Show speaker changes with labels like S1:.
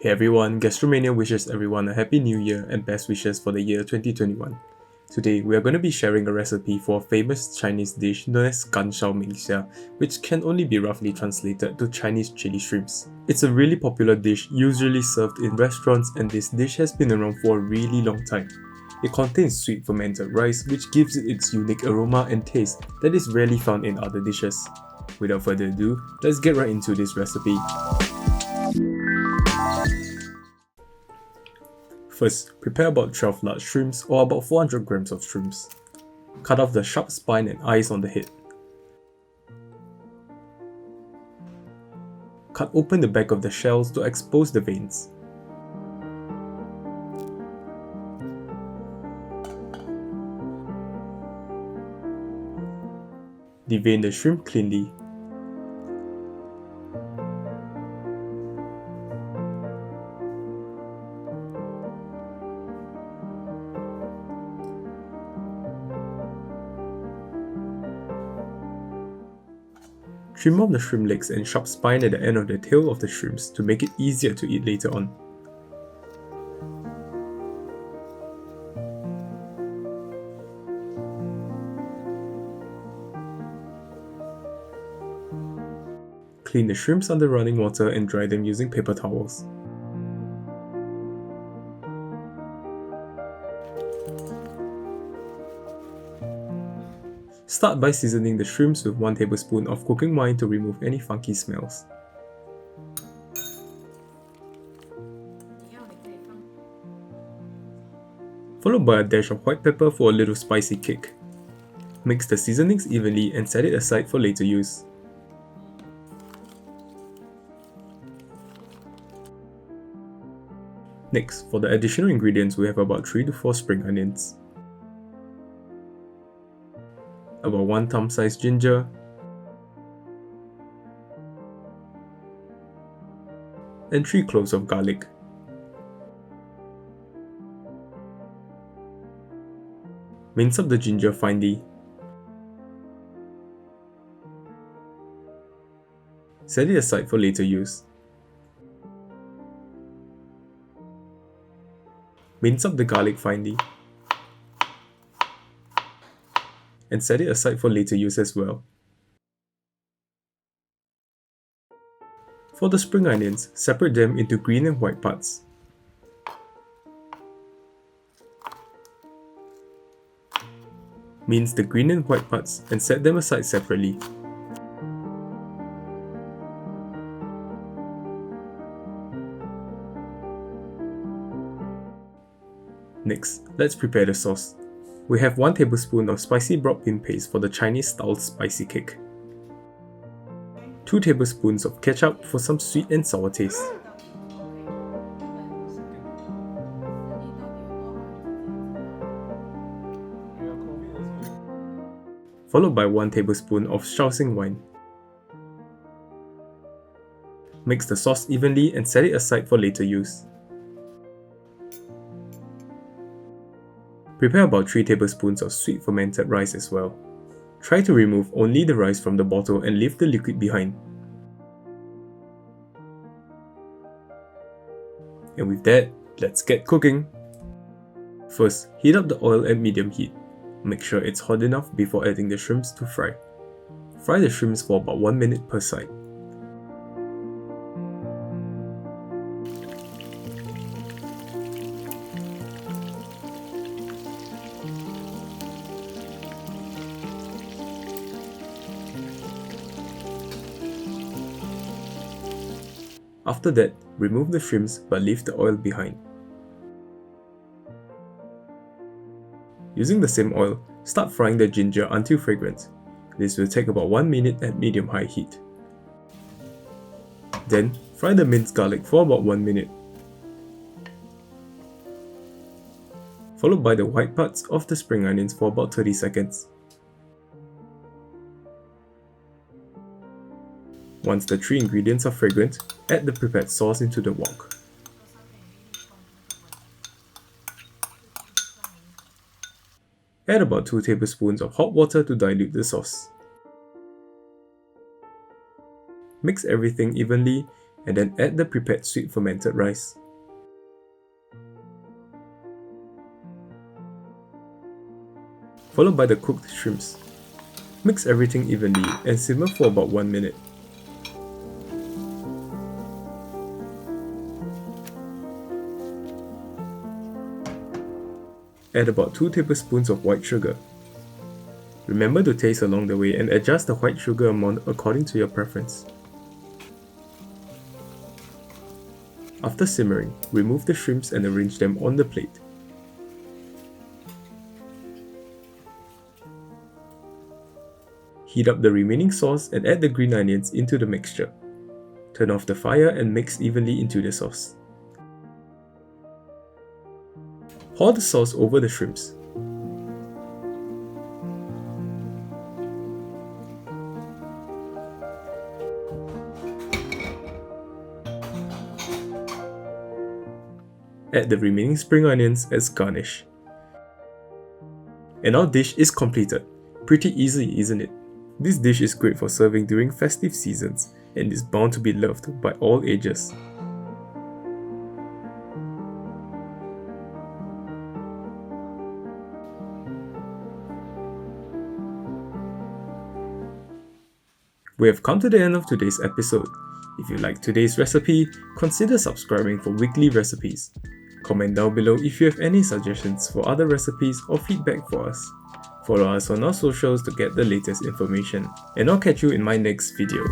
S1: Hey everyone, Gastromania wishes everyone a happy new year and best wishes for the year 2021. Today, we are going to be sharing a recipe for a famous Chinese dish known as gan shao mingxia, which can only be roughly translated to Chinese chili shrimps. It's a really popular dish usually served in restaurants, and this dish has been around for a really long time. It contains sweet fermented rice, which gives it its unique aroma and taste that is rarely found in other dishes. Without further ado, let's get right into this recipe. First, prepare about 12 large shrimps or about 400 grams of shrimps. Cut off the sharp spine and eyes on the head. Cut open the back of the shells to expose the veins. Devein the shrimp cleanly. Trim off the shrimp legs and sharp spine at the end of the tail of the shrimps to make it easier to eat later on. Clean the shrimps under running water and dry them using paper towels. Start by seasoning the shrimps with 1 tablespoon of cooking wine to remove any funky smells. Followed by a dash of white pepper for a little spicy kick. Mix the seasonings evenly and set it aside for later use. Next, for the additional ingredients, we have about 3 to 4 spring onions, about 1 thumb-sized ginger, and 3 cloves of garlic. Mince up the ginger finely. Set it aside for later use. Mince up the garlic finely and set it aside for later use as well. For the spring onions, separate them into green and white parts. Mince the green and white parts and set them aside separately. Next, let's prepare the sauce. We have 1 tablespoon of spicy broad bean paste for the Chinese-style spicy kick, 2 tablespoons of ketchup for some sweet and sour taste, followed by 1 tablespoon of Shaoxing wine. Mix the sauce evenly and set it aside for later use. Prepare about 3 tablespoons of sweet fermented rice as well. Try to remove only the rice from the bottle and leave the liquid behind. And with that, let's get cooking! First, heat up the oil at medium heat. Make sure it's hot enough before adding the shrimps to fry. Fry the shrimps for about 1 minute per side. After that, remove the shrimps but leave the oil behind. Using the same oil, start frying the ginger until fragrant. This will take about 1 minute at medium-high heat. Then, fry the minced garlic for about 1 minute, followed by the white parts of the spring onions for about 30 seconds. Once the 3 ingredients are fragrant, add the prepared sauce into the wok. Add about 2 tablespoons of hot water to dilute the sauce. Mix everything evenly and then add the prepared sweet fermented rice. Followed by the cooked shrimps. Mix everything evenly and simmer for about 1 minute. Add about 2 tablespoons of white sugar. Remember to taste along the way and adjust the white sugar amount according to your preference. After simmering, remove the shrimps and arrange them on the plate. Heat up the remaining sauce and add the green onions into the mixture. Turn off the fire and mix evenly into the sauce. Pour the sauce over the shrimps. Add the remaining spring onions as garnish. And our dish is completed. Pretty easy, isn't it? This dish is great for serving during festive seasons and is bound to be loved by all ages. We have come to the end of today's episode. If you liked today's recipe, consider subscribing for weekly recipes. Comment down below if you have any suggestions for other recipes or feedback for us. Follow us on our socials to get the latest information, and I'll catch you in my next video.